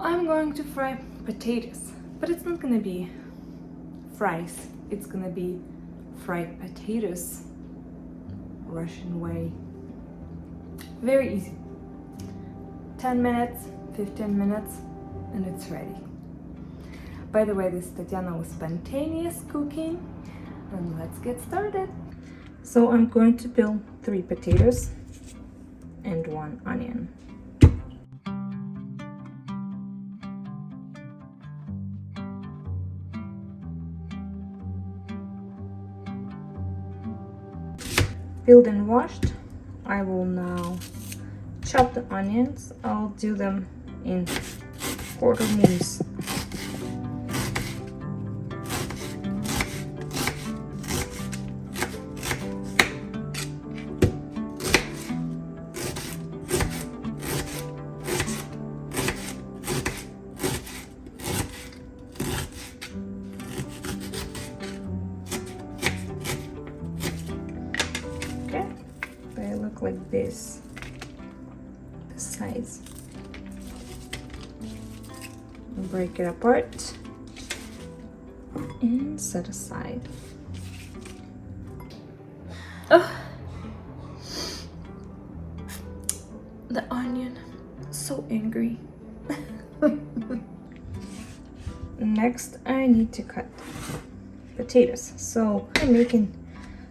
I'm going to fry potatoes, but it's not gonna be fries, it's gonna be fried potatoes, Russian way. Very easy. 10 minutes, 15 minutes, and it's ready. By the way, this is Tatiana with spontaneous cooking, and let's get started. So I'm going to peel 3 potatoes and 1 onion. Peeled and washed, I will now chop the onions. I'll do them in quarter moves. Okay, they look like this. Size. Break it apart and set aside. Oh, the onion, so angry. Next, I need to cut potatoes. So I'm making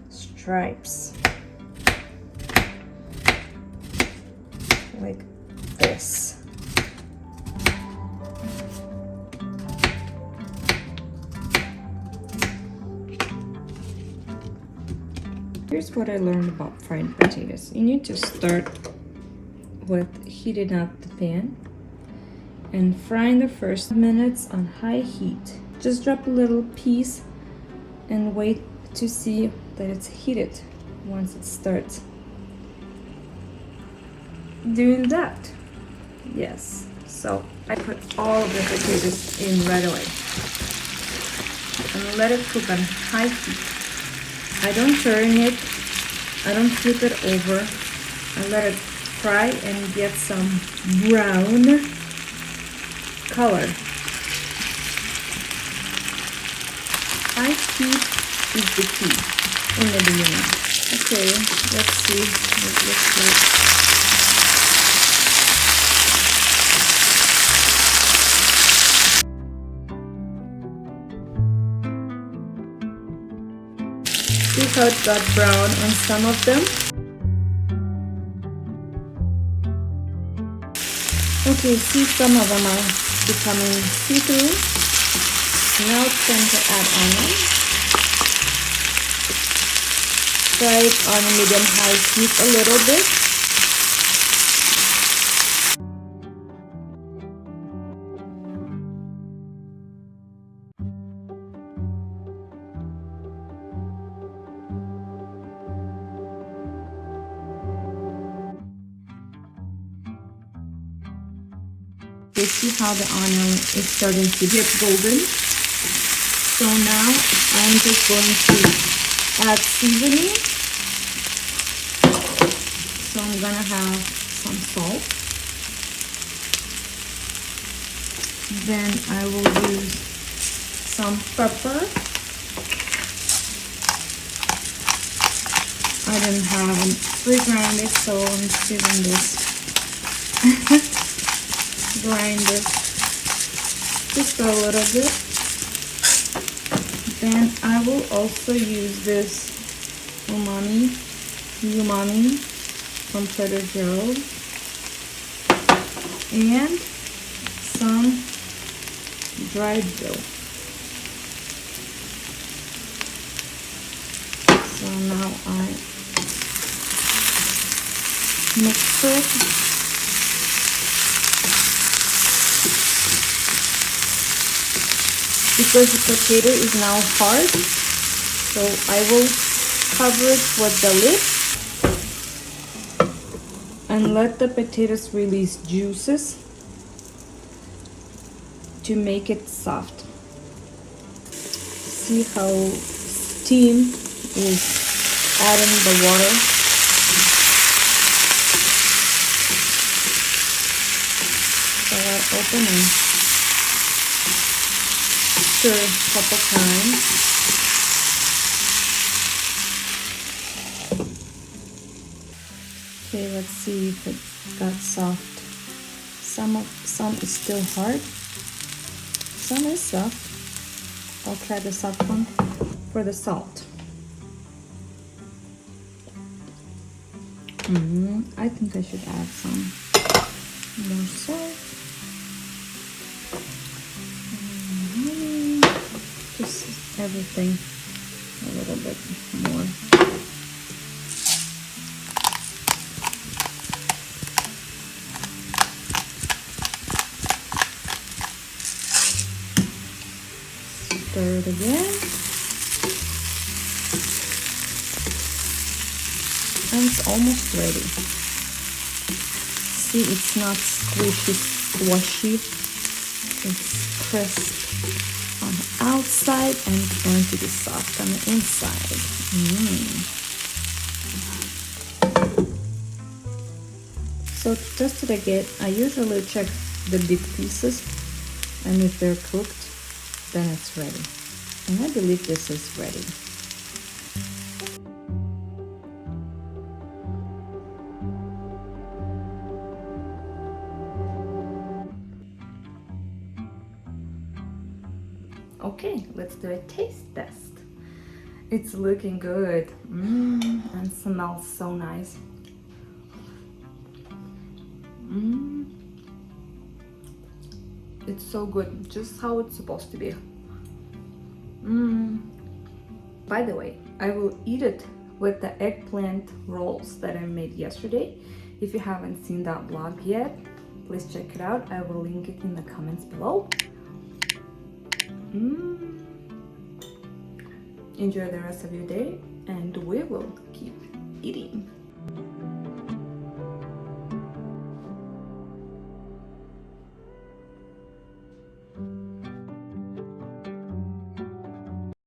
stripes like this. Here's what I learned about fried potatoes. You need to start with heating up the pan and frying the first minutes on high heat. Just drop a little piece and wait to see that it's heated once it starts doing that. Yes, so I put all of the potatoes in right away and let it cook on high heat. I don't turn it, I don't flip it over. I let it fry and get some brown color. High heat is the key in the beginning. Okay, let's see what it looks like. See how it got brown on some of them? Okay, see, some of them are becoming see-through. Now it's time to add onion. Fry it on a medium-high heat a little bit. You see how the onion is starting to get golden. So now I'm just going to add seasoning. So I'm gonna have some salt. Then I will use some pepper. I didn't have them pre-ground it, so I'm just using this. Grind it just a little bit. Then I will also use this umami from Trader Joe's and some dried dill. So now I mix it. Because the potato is now hard, so I will cover it with the lid and let the potatoes release juices to make it soft. See how steam is adding the water. So I open and stir a couple times. Okay, let's see if it got soft. Some is still hard. Some is soft. I'll try the soft one for the salt. I think I should add some more salt. Just everything a little bit more. Stir it again. And it's almost ready. See, it's not squishy. It's crisp on the outside and it's going to be soft on the inside. So to test it again, I usually check the big pieces, and if they're cooked, then it's ready. And I believe this is ready. Okay, let's do a taste test. It's looking good and smells so nice. It's so good, just how it's supposed to be. By the way, I will eat it with the eggplant rolls that I made yesterday. If you haven't seen that vlog yet, please check it out. I will link it in the comments below. Enjoy the rest of your day, and we will keep eating.